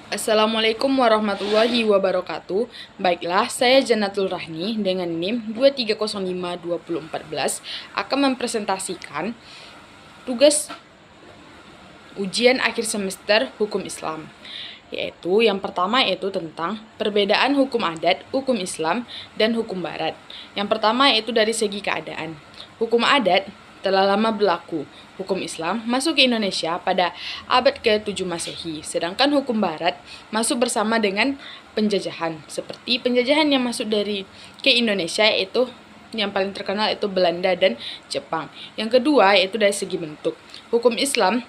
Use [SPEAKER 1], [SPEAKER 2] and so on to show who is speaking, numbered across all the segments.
[SPEAKER 1] Assalamualaikum warahmatullahi wabarakatuh. Baiklah, saya Janatul Rahni dengan NIM 23052014 akan mempresentasikan tugas ujian akhir semester Hukum Islam. Yaitu yang pertama yaitu tentang perbedaan hukum adat, hukum Islam, dan hukum barat. Yang pertama yaitu dari segi keadaan. Hukum adat telah lama berlaku. Hukum Islam masuk ke Indonesia pada abad ke-7 Masehi, sedangkan hukum barat masuk bersama dengan penjajahan. Seperti penjajahan yang masuk ke Indonesia yaitu yang paling terkenal itu Belanda dan Jepang. Yang kedua yaitu dari segi bentuk. Hukum Islam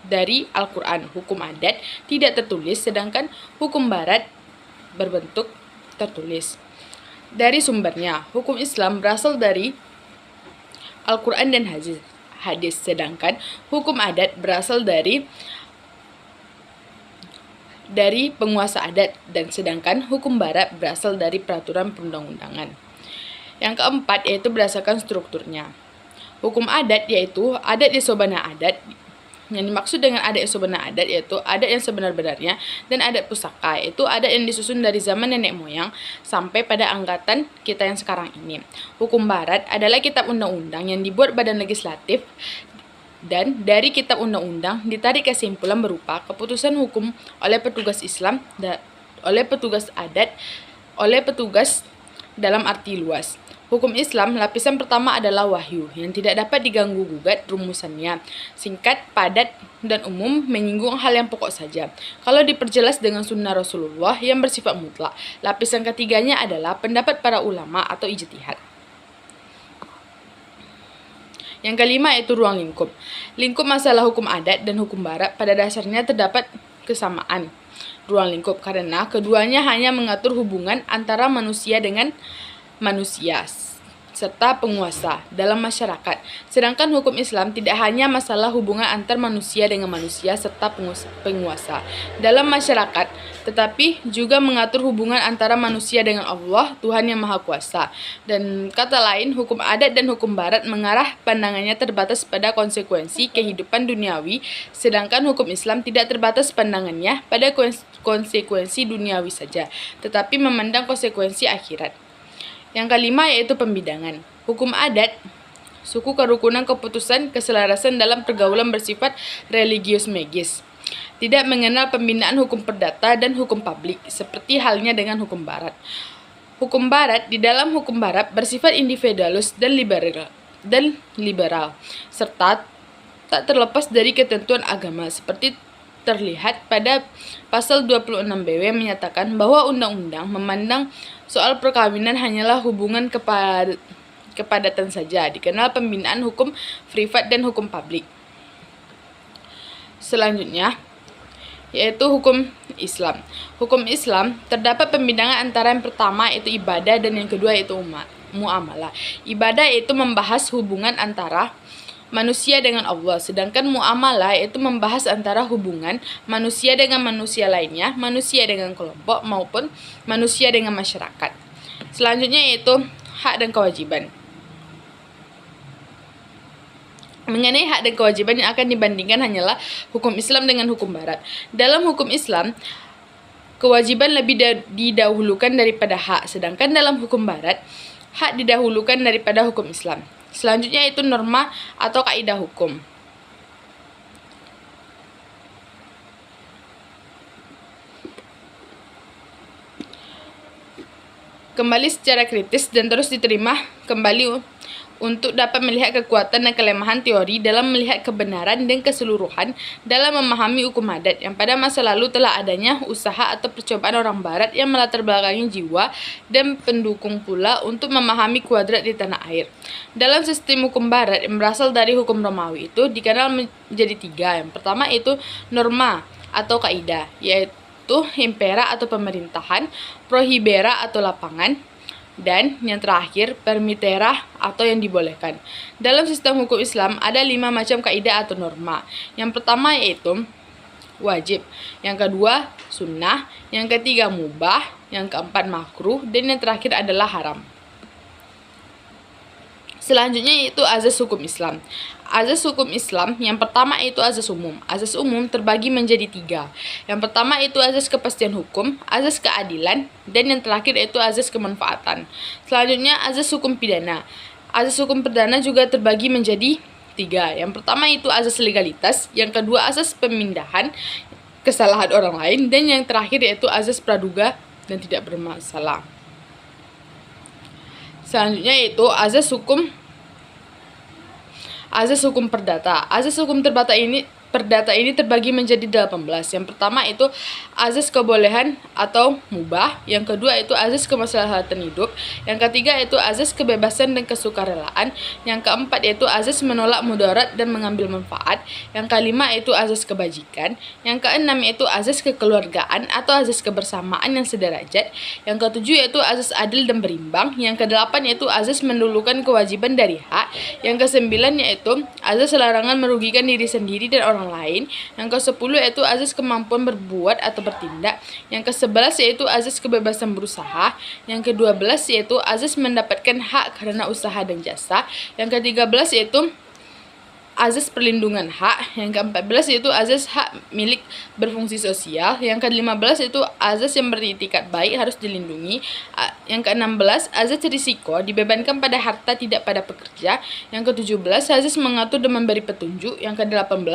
[SPEAKER 1] dari Al-Quran, hukum adat tidak tertulis, sedangkan hukum barat berbentuk tertulis. Dari sumbernya, hukum Islam berasal dari Al-Quran dan hadis, sedangkan hukum adat berasal dari penguasa adat, dan sedangkan hukum barat berasal dari peraturan perundang-undangan. Yang keempat yaitu berdasarkan strukturnya. Hukum adat yaitu adat di sobana adat. Yang dimaksud dengan adat sobana adat yaitu adat yang sebenar-benarnya, dan adat pusaka yaitu adat yang disusun dari zaman nenek moyang sampai pada angkatan kita yang sekarang ini. Hukum barat adalah kitab undang-undang yang dibuat badan legislatif, dan dari kitab undang-undang ditarik kesimpulan berupa keputusan hukum oleh petugas Islam, oleh petugas adat, oleh petugas dalam arti luas. Hukum Islam lapisan pertama adalah wahyu yang tidak dapat diganggu-gugat rumusannya. Singkat, padat, dan umum, menyinggung hal yang pokok saja. Kalau diperjelas dengan sunnah Rasulullah yang bersifat mutlak. Lapisan ketiganya adalah pendapat para ulama atau ijtihad. Yang kelima yaitu ruang lingkup. Lingkup masalah hukum adat dan hukum barat pada dasarnya terdapat kesamaan ruang lingkup karena keduanya hanya mengatur hubungan antara manusia dengan manusia serta penguasa dalam masyarakat. Sedangkan hukum Islam tidak hanya masalah hubungan antar manusia dengan manusia serta penguasa dalam masyarakat, tetapi juga mengatur hubungan antara manusia dengan Allah, Tuhan yang Maha Kuasa. Dan kata lain, hukum adat dan hukum barat mengarah pandangannya terbatas pada konsekuensi kehidupan duniawi, sedangkan hukum Islam tidak terbatas pandangannya pada konsekuensi duniawi saja, tetapi memandang konsekuensi akhirat. Yang kelima yaitu pembidangan. Hukum adat, suku kerukunan keputusan keselarasan dalam pergaulan bersifat religius magis. Tidak mengenal pembinaan hukum perdata dan hukum publik, seperti halnya dengan hukum barat. Hukum barat di dalam hukum barat bersifat individualis dan liberal, serta tak terlepas dari ketentuan agama, seperti terlihat pada pasal 26 BW yang menyatakan bahwa undang-undang memandang soal perkawinan hanyalah hubungan kepadatan saja, dikenal pembinaan hukum privat dan hukum publik. Selanjutnya yaitu hukum Islam. Hukum Islam terdapat pembinaan antara yang pertama yaitu ibadah dan yang kedua yaitu muamalah. Ibadah itu membahas hubungan antara manusia dengan Allah, sedangkan muamalah itu membahas antara hubungan manusia dengan manusia lainnya, manusia dengan kelompok, maupun manusia dengan masyarakat. Selanjutnya yaitu hak dan kewajiban. Mengenai hak dan kewajiban yang akan dibandingkan hanyalah hukum Islam dengan hukum barat. Dalam hukum Islam, kewajiban lebih didahulukan daripada hak, sedangkan dalam hukum barat, hak didahulukan daripada hukum Islam. Selanjutnya itu norma atau kaidah hukum. Kembali secara kritis dan terus diterima kembali untuk dapat melihat kekuatan dan kelemahan teori dalam melihat kebenaran dan keseluruhan dalam memahami hukum adat yang pada masa lalu telah adanya usaha atau percobaan orang barat yang melatar belakangi jiwa dan pendukung pula untuk memahami kuadrat di tanah air. Dalam sistem hukum barat yang berasal dari hukum Romawi itu dikenal menjadi tiga. Yang pertama itu norma atau kaidah, yaitu impera atau pemerintahan, prohibera atau lapangan, dan yang terakhir permitera atau yang dibolehkan. Dalam sistem hukum Islam ada 5 macam kaidah atau norma. Yang pertama yaitu wajib, yang kedua sunnah, yang ketiga mubah, yang keempat makruh, dan yang terakhir adalah haram. Selanjutnya yaitu azas hukum Islam. Azas hukum Islam yang pertama itu azas umum. Azas umum terbagi menjadi 3. Yang pertama itu azas kepastian hukum, azas keadilan, dan yang terakhir yaitu azas kemanfaatan. Selanjutnya azas hukum pidana. Azas hukum pidana juga terbagi menjadi 3. Yang pertama itu azas legalitas, yang kedua azas pemindahan kesalahan orang lain, dan yang terakhir yaitu azas praduga dan tidak bermasalah. Selanjutnya yaitu azas hukum perdata. Azas hukum perdata ini terbagi menjadi 18. Yang pertama itu azas kebolehan atau mubah, yang kedua itu azas kemaslahatan hidup, yang ketiga itu azas kebebasan dan kesukarelaan, yang keempat yaitu azas menolak mudarat dan mengambil manfaat, yang kelima itu azas kebajikan, yang keenam yaitu azas kekeluargaan atau azas kebersamaan yang sederajat, yang ketujuh yaitu azas adil dan berimbang, yang kedelapan yaitu azas mendulukan kewajiban dari hak, yang kesembilan yaitu azas larangan merugikan diri sendiri dan orang lain, yang ke-10 yaitu azas kemampuan berbuat atau bertindak, yang ke-11 yaitu azas kebebasan berusaha, yang ke-12 yaitu azas mendapatkan hak karena usaha dan jasa, yang ke-13 yaitu azas perlindungan hak, yang ke-14 yaitu azas hak milik berfungsi sosial, yang ke-15 itu azas yang beritikat baik harus dilindungi, yang ke-16 azas risiko dibebankan pada harta tidak pada pekerja, yang ke-17 azas mengatur dan memberi petunjuk, yang ke-18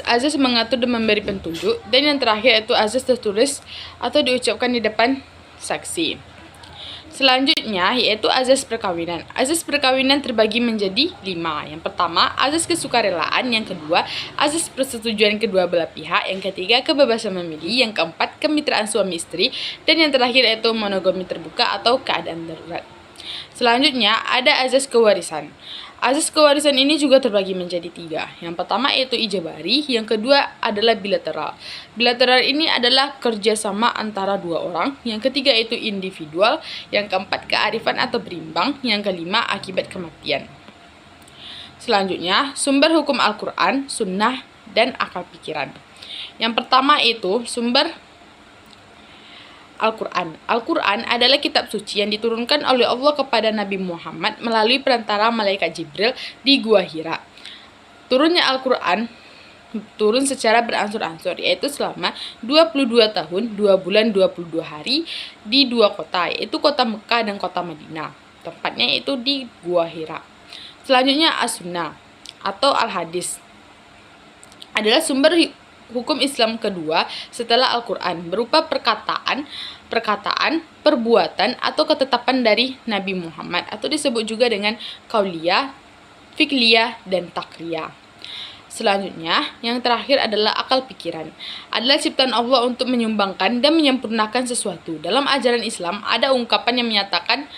[SPEAKER 1] azas mengatur dan memberi petunjuk, dan yang terakhir itu azas tertulis atau diucapkan di depan saksi. Selanjutnya yaitu azas perkawinan. Azas perkawinan terbagi menjadi 5. Yang pertama, azas kesukarelaan, yang kedua, azas persetujuan kedua belah pihak, yang ketiga, kebebasan memilih, yang keempat, kemitraan suami istri, dan yang terakhir yaitu monogami terbuka atau keadaan darurat. Selanjutnya ada azas kewarisan. Azas kewarisan ini juga terbagi menjadi 3. Yang pertama yaitu ijabari, yang kedua adalah bilateral. Bilateral ini adalah kerjasama antara 2 orang, yang ketiga itu individual, yang keempat kearifan atau berimbang, yang kelima akibat kematian. Selanjutnya sumber hukum Al-Quran, Sunnah, dan akal pikiran. Yang pertama itu sumber Al-Quran. Al-Quran adalah kitab suci yang diturunkan oleh Allah kepada Nabi Muhammad melalui perantara malaikat Jibril di Gua Hira. Turunnya Al-Quran turun secara beransur-ansur, yaitu selama 22 tahun, 2 bulan, 22 hari di 2 kota, yaitu kota Mekah dan kota Madinah. Tempatnya yaitu di Gua Hira. Selanjutnya As-Sunnah atau Al-Hadis adalah sumber hukum Islam kedua setelah Al-Quran, berupa perkataan, perbuatan, atau ketetapan dari Nabi Muhammad, atau disebut juga dengan qauliyah, fiqliyah, dan takriyah. Selanjutnya, yang terakhir adalah akal pikiran. Adalah ciptaan Allah untuk menyumbangkan dan menyempurnakan sesuatu. Dalam ajaran Islam, ada ungkapan yang menyatakan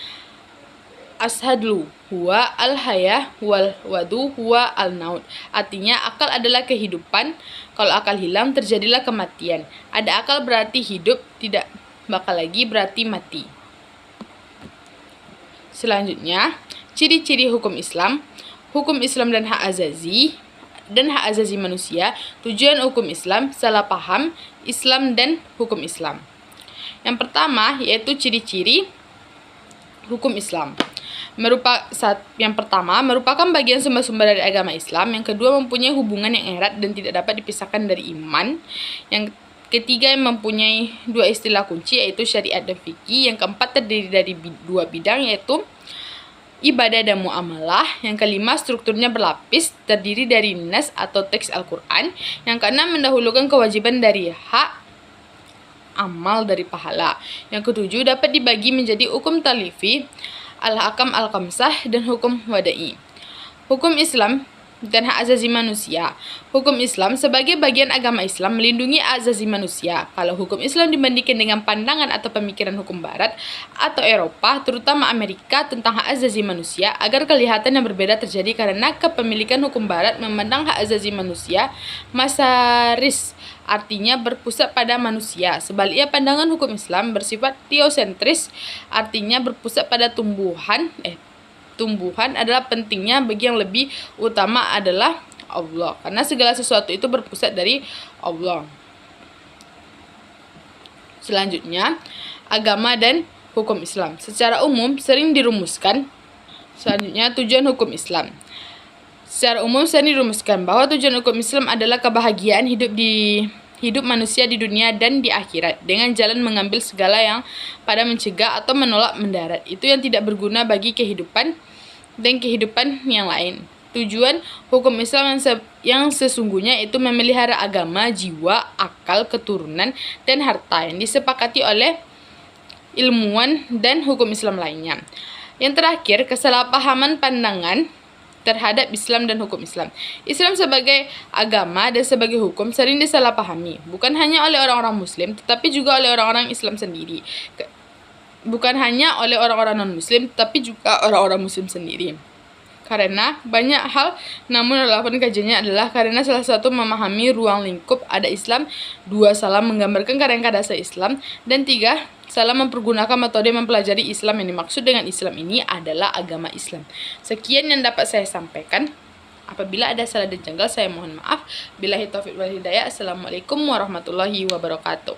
[SPEAKER 1] ashadlu huwa al-hayah wal wadu huwa al-naud. Artinya akal adalah kehidupan, kalau akal hilang terjadilah kematian. Ada akal berarti hidup, tidak bakal lagi berarti mati. Selanjutnya, ciri-ciri hukum Islam dan hak azazi manusia, tujuan hukum Islam, salah paham Islam dan hukum Islam. Yang pertama yaitu ciri-ciri hukum Islam. Yang pertama, merupakan bagian sumber-sumber dari agama Islam. Yang kedua, mempunyai hubungan yang erat dan tidak dapat dipisahkan dari iman. Yang ketiga, mempunyai 2 istilah kunci, yaitu syariat dan fikih. Yang keempat, terdiri dari 2 bidang, yaitu ibadah dan muamalah. Yang kelima, strukturnya berlapis, terdiri dari nas atau teks Al-Quran. Yang keenam, mendahulukan kewajiban dari hak, amal dari pahala. Yang ketujuh, dapat dibagi menjadi hukum talifi, al-hakam al-kamsah, dan hukum wada'i. Hukum Islam dan hak azazi manusia. Hukum Islam sebagai bagian agama Islam melindungi hak azazi manusia. Kalau hukum Islam dibandingkan dengan pandangan atau pemikiran hukum Barat atau Eropa, terutama Amerika, tentang hak azazi manusia, agar kelihatan yang berbeda terjadi karena kepemilikan hukum Barat memandang hak azazi manusia masaris, artinya berpusat pada manusia. Sebaliknya pandangan hukum Islam bersifat teosentris, artinya berpusat pada tumbuhan adalah pentingnya, bagi yang lebih utama adalah Allah, karena segala sesuatu itu berpusat dari Allah. Selanjutnya agama dan hukum Islam. Secara umum sering dirumuskan. Selanjutnya, tujuan hukum Islam. Secara umum sering dirumuskan bahwa tujuan hukum Islam adalah kebahagiaan hidup manusia di dunia dan di akhirat dengan jalan mengambil segala yang pada mencegah atau menolak mendarat itu yang tidak berguna bagi kehidupan dan kehidupan yang lain. Tujuan hukum Islam yang sesungguhnya itu memelihara agama, jiwa, akal, keturunan, dan harta yang disepakati oleh ilmuwan dan hukum Islam lainnya. Yang terakhir, kesalahpahaman pandangan terhadap Islam dan hukum Islam. Islam sebagai agama dan sebagai hukum sering disalahpahami, bukan hanya oleh orang-orang Muslim, tetapi juga oleh orang-orang Islam sendiri. Bukan hanya oleh orang-orang non-Muslim, tapi juga orang-orang Muslim sendiri. Karena banyak hal, namun relevan kajiannya adalah karena salah satu memahami ruang lingkup ada Islam, 2 salah menggambarkan kerangka dasar Islam, dan 3 salah mempergunakan metode mempelajari Islam. Yang dimaksud dengan Islam ini adalah agama Islam. Sekian yang dapat saya sampaikan. Apabila ada salah dan janggal, saya mohon maaf. Billahi taufiq wal hidayah. Assalamualaikum warahmatullahi wabarakatuh.